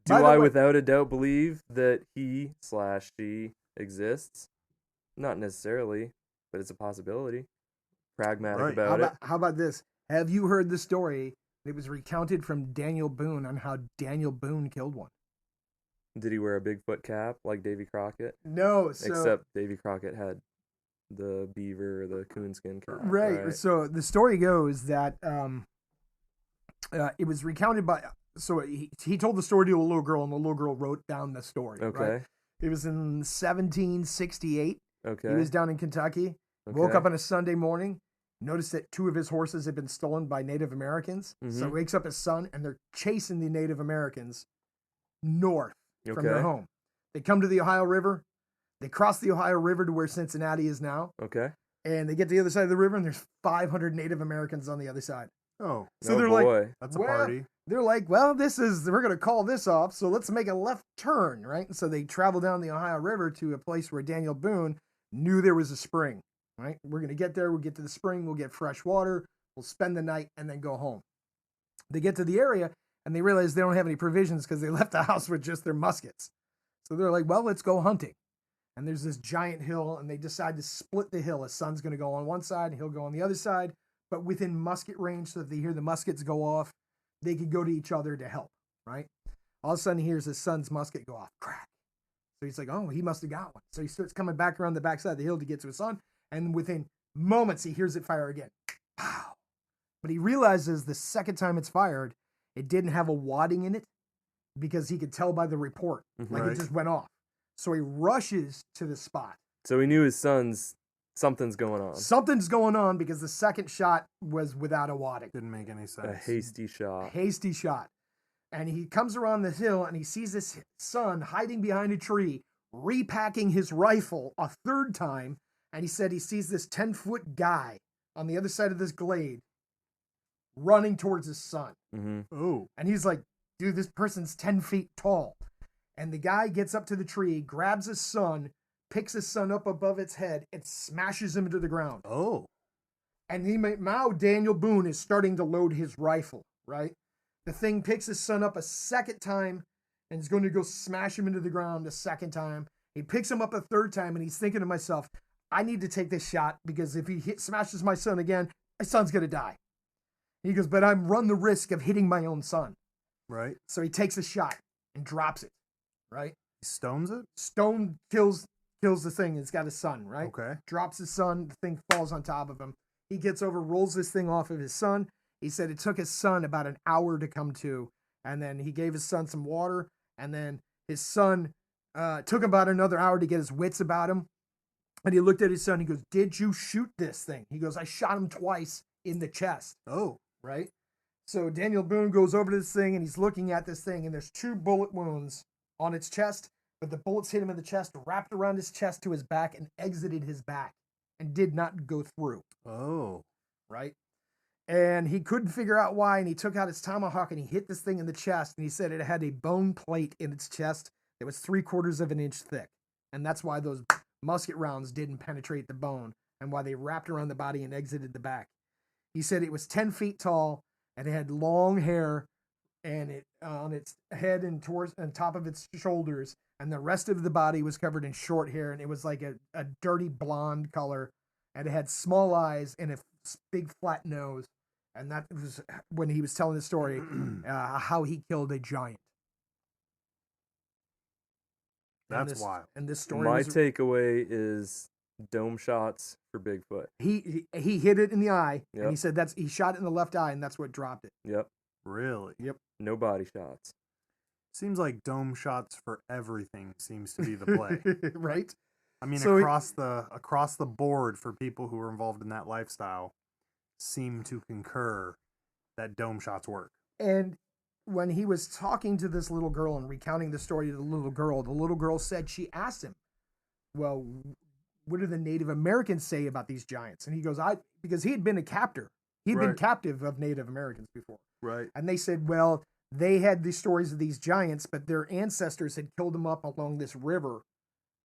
Do I without a doubt believe that he/she exists? Not necessarily, but it's a possibility. Pragmatic about it. How about this? Have you heard the story? It was recounted from Daniel Boone on how Daniel Boone killed one. Did he wear a Bigfoot cap like Davy Crockett? No. Except Davy Crockett had the beaver or the coonskin cap. Right. So the story goes that it was recounted by... So he told the story to a little girl, and the little girl wrote down the story. Okay. Right? It was in 1768. Okay. He was down in Kentucky. Okay. Woke up on a Sunday morning. Noticed that 2 of his horses had been stolen by Native Americans. Mm-hmm. So he wakes up his son, and they're chasing the Native Americans north from their home. They come to the Ohio River. They cross the Ohio River to where Cincinnati is now. Okay. And they get to the other side of the river, and there's 500 Native Americans on the other side. Oh. So they're like, that's a party. They're like, well, we're going to call this off, so let's make a left turn, right? And so they travel down the Ohio River to a place where Daniel Boone knew there was a spring. Right? We're going to get there. We'll get to the spring. We'll get fresh water. We'll spend the night and then go home. They get to the area and they realize they don't have any provisions because they left the house with just their muskets. So they're like, well, let's go hunting. And there's this giant hill and they decide to split the hill. His son's going to go on one side and he'll go on the other side, but within musket range. So if they hear the muskets go off, they could go to each other to help. Right? All of a sudden he hears his son's musket go off. Crack. So he's like, oh, he must have got one. So he starts coming back around the backside of the hill to get to his son. And within moments, he hears it fire again. Pow! But he realizes the second time it's fired, it didn't have a wadding in it because he could tell by the report. Like it just went off. So he rushes to the spot. So he knew his son's something's going on. Something's going on because the second shot was without a wadding. Didn't make any sense. A hasty shot. Hasty shot. And he comes around the hill and he sees his son hiding behind a tree, repacking his rifle a third time. And he said he sees this 10-foot guy on the other side of this glade running towards his son. Mm-hmm. Oh. And he's like, dude, this person's 10 feet tall. And the guy gets up to the tree, grabs his son, picks his son up above its head, and smashes him into the ground. Oh. And now Daniel Boone is starting to load his rifle, right? The thing picks his son up a second time and is going to go smash him into the ground a second time. He picks him up a third time, and he's thinking to himself, I need to take this shot because if he smashes my son again, my son's going to die. He goes, but I'm run the risk of hitting my own son. Right. So he takes a shot and drops it. Right. He stones it? Stone kills the thing. It's got his son. Right. Okay. Drops his son. The thing falls on top of him. He gets over, rolls this thing off of his son. He said it took his son about an hour to come to. And then he gave his son some water. And then his son took about another hour to get his wits about him. And he looked at his son. He goes, "Did you shoot this thing?" He goes, "I shot him twice in the chest." Oh. Right? So Daniel Boone goes over to this thing, and he's looking at this thing, and there's 2 bullet wounds on its chest, but the bullets hit him in the chest, wrapped around his chest to his back, and exited his back, and did not go through. Oh. Right? And he couldn't figure out why, and he took out his tomahawk, and he hit this thing in the chest, and he said it had a bone plate in its chest that was 3/4 of an inch thick. And that's why those musket rounds didn't penetrate the bone, and why they wrapped around the body and exited the back. He said it was 10 feet tall, and it had long hair, and it on its head and towards and top of its shoulders, and the rest of the body was covered in short hair, and it was like a dirty blonde color, and it had small eyes and a big flat nose. And that was when he was telling the story, how he killed a giant. That's wild. And this story. My takeaway is dome shots for Bigfoot. He hit it in the eye, Yep. and he said he shot it in the left eye, and that's what dropped it. Yep. Really? Yep. No body shots. Seems like dome shots for everything seems to be the play. Right? I mean, So across the board for people who are involved in that lifestyle seem to concur that dome shots work. And when he was talking to this little girl and recounting the story to the little girl said she asked him, "Well, what do the Native Americans say about these giants?" And he goes, because he had been a captor. He'd been captive of Native Americans before. Right. And they said, well, they had these stories of these giants, but their ancestors had killed them up along this river,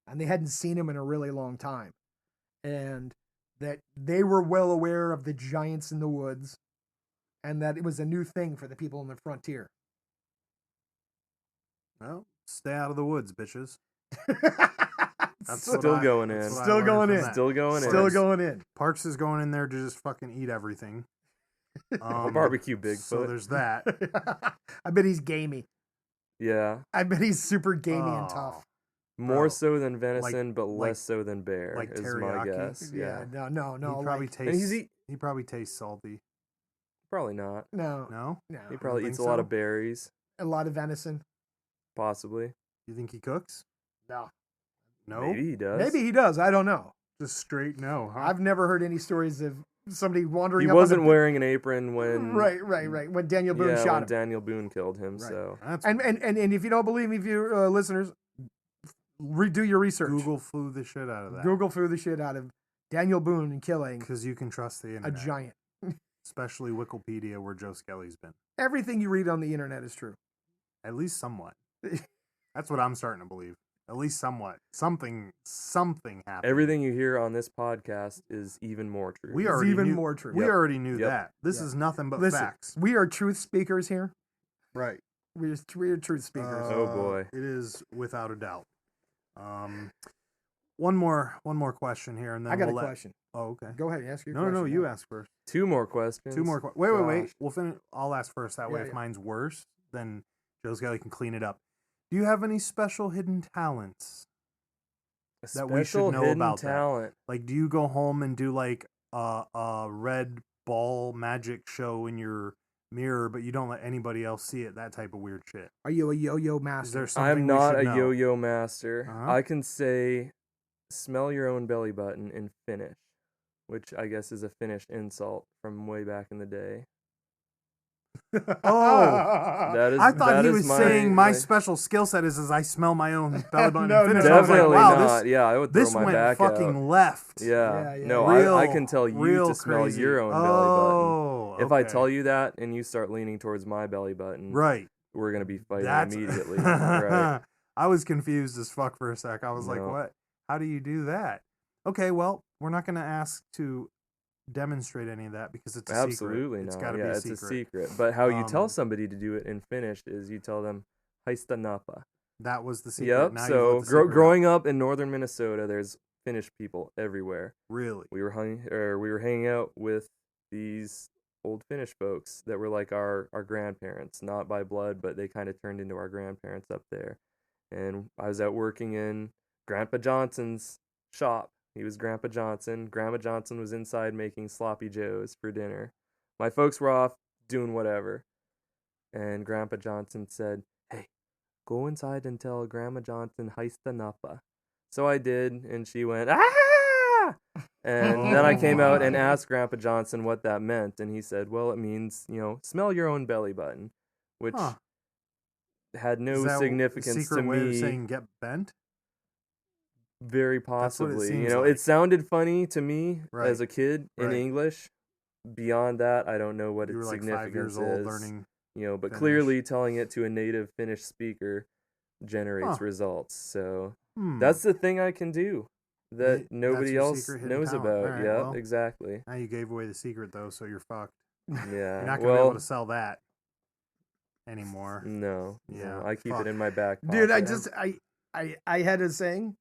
and they hadn't seen them in a really long time. And that they were well aware of the giants in the woods, and that it was a new thing for the people in the frontier. Well, stay out of the woods, bitches. That's still going in. Still going in. Still going in. Still going in. Parks is going in there to just fucking eat everything. Barbecue Bigfoot. So there's that. I bet he's gamey. Yeah. I bet he's super gamey and tough. More so than venison, but less so than bear, like is teriyaki? my guess. Yeah. No. He probably tastes salty. Probably not. No. He probably eats a lot of berries. A lot of venison. Possibly. You think he cooks? No. Maybe he does. Maybe he does. I don't know. Just straight no, huh? I've never heard any stories of somebody wandering. He wasn't wearing an apron when. Right. When Daniel Boone shot him. Daniel Boone killed him. Right. So. And if you don't believe me, listeners, redo your research. Google flew the shit out of that. Google flew the shit out of Daniel Boone and killing. Because you can trust the internet. A giant. Especially Wikipedia, where Joe Skelly's been. Everything you read on the internet is true. At least somewhat. That's what I'm starting to believe. At least somewhat. Something happened. Everything you hear on this podcast is even more true. We already knew Yep. that. This is nothing but facts. We are truth speakers here. Right. We are truth speakers. Oh boy. It is without a doubt. One more question here, and then I got a question. Oh, okay. Go ahead, ask your question. No, you ask first. 2 more questions. Wait. We'll finish. I'll ask first. That way, if mine's worse, then Joe Skelly can clean it up. Do you have any special hidden talents that we should know about? That? Like, do you go home and do like a red ball magic show in your mirror, but you don't let anybody else see it? That type of weird shit. Are you a yo-yo master? Is there something I'm not a know? yo-yo master. Uh-huh. I can say, smell your own belly button in Finnish, which I guess is a Finnish insult from way back in the day. I thought he was saying my special skill set is I smell my own belly button. No, definitely not. I would throw this my went back fucking out. left. Yeah. No, real, I can tell you to smell crazy. your own belly button. If I okay. tell you that and you start leaning towards my belly button, right, we're gonna be fighting immediately. Right. I was confused as fuck for a sec. I was like, what? How do you do that? Okay, well, we're not gonna ask to demonstrate any of that because it's a Absolutely secret. Not. It's gotta be a secret. It's a secret. But how you tell somebody to do it in Finnish is you tell them "Haista napa." That was the secret. Yep. Now so growing up in northern Minnesota, there's Finnish people everywhere. Really? We were hanging out with these old Finnish folks that were like our grandparents, not by blood, but they kind of turned into our grandparents up there. And I was out working in Grandpa Johnson's shop. He was Grandpa Johnson. Grandma Johnson was inside making sloppy joes for dinner. My folks were off doing whatever. And Grandpa Johnson said, "Hey, go inside and tell Grandma Johnson haista napa." So I did, and she went, "Ah!" And then I came out and asked Grandpa Johnson what that meant, and he said, well, it means, smell your own belly button, which had no significance to me. Way of saying get bent? Very possibly. Like. It sounded funny to me as a kid in English. Beyond that, I don't know what its significance 5 years old is. Learning but Finnish. Clearly telling it to a native Finnish speaker generates results. So that's the thing I can do that nobody else knows about. Right, yeah, exactly. Now you gave away the secret though, so you're fucked. Yeah. You're not gonna be able to sell that anymore. No. Yeah. No, I keep it in my back pocket. Dude, I had a saying,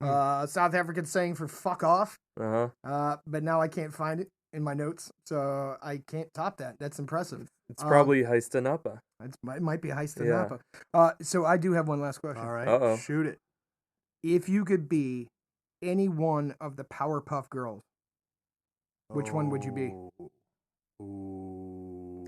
South African saying for fuck off. But now I can't find it in my notes, so I can't top that. That's impressive. It's probably Heistanapa. It might be Heistanapa. Yeah. So I do have one last question. All right, shoot it. If you could be any one of the Powerpuff Girls, which one would you be?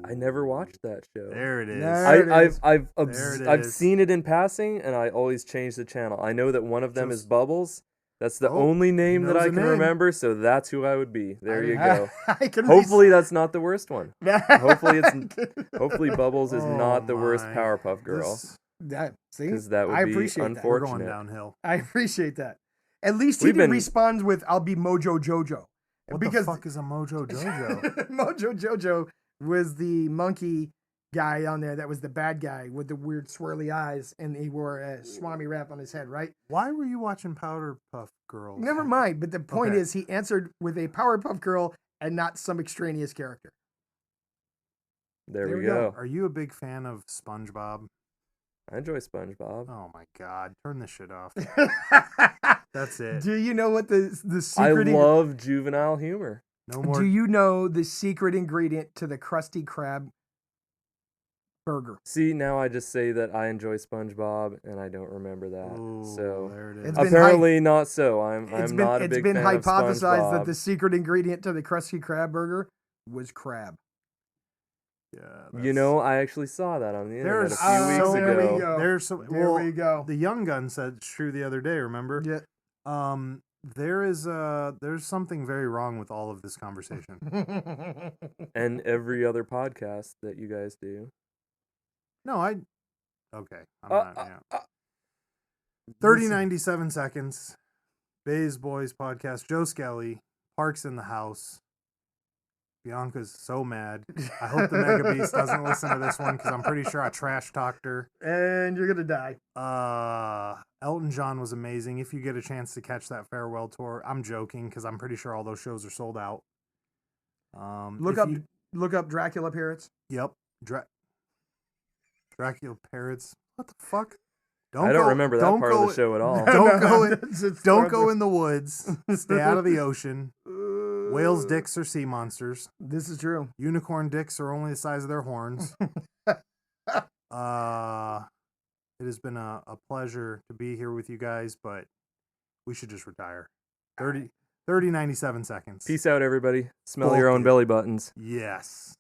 I never watched that show. There it is. I've seen it in passing, and I always change the channel. I know that one of them is Bubbles. That's the only name that I can remember, so that's who I would be. There you go. Hopefully that's not the worst one. Hopefully Bubbles is not the worst Powerpuff Girl. Because that would be unfortunate. We're going downhill. I appreciate that. At least he didn't respond with, I'll be Mojo Jojo. What the fuck is a Mojo Jojo? Mojo Jojo was the monkey guy on there that was the bad guy with the weird swirly eyes, and he wore a Swami wrap on his head, right? Why were you watching Powerpuff Girls? Never mind, but the point is he answered with a Powerpuff Girl and not some extraneous character. There we go. Are you a big fan of SpongeBob? I enjoy SpongeBob. Oh my god, turn this shit off. That's it. Do you know what the secret... I love juvenile humor. No more. Do you know the secret ingredient to the Krusty Krab burger? See, now I just say that I enjoy SpongeBob, and I don't remember that. Ooh, so there it is. Apparently not so. I'm not a big fan of SpongeBob. It's been hypothesized that the secret ingredient to the Krusty Krab burger was crab. Yeah, I actually saw that on the internet a few weeks ago. There we go. The Young Gun said it's true the other day, remember? Yeah. There's something very wrong with all of this conversation. And every other podcast that you guys do. No, I'm not. 30-97 seconds. Boyz podcast. Joe Skelly. Park's in the house. Bianca's so mad. I hope the Mega Beast doesn't listen to this one because I'm pretty sure I trash talked her. And you're going to die. Elton John was amazing. If you get a chance to catch that farewell tour, I'm joking because I'm pretty sure all those shows are sold out. Look up Dracula Parrots. Yep. Dracula Parrots. What the fuck? I don't remember that part of the show at all. Don't go in the woods. Stay out of the ocean. Whales' dicks are sea monsters. This is true. Unicorn dicks are only the size of their horns. It has been a pleasure to be here with you guys, but we should just retire. 30-97 seconds. Peace out, everybody. Smell your own belly buttons. Yes.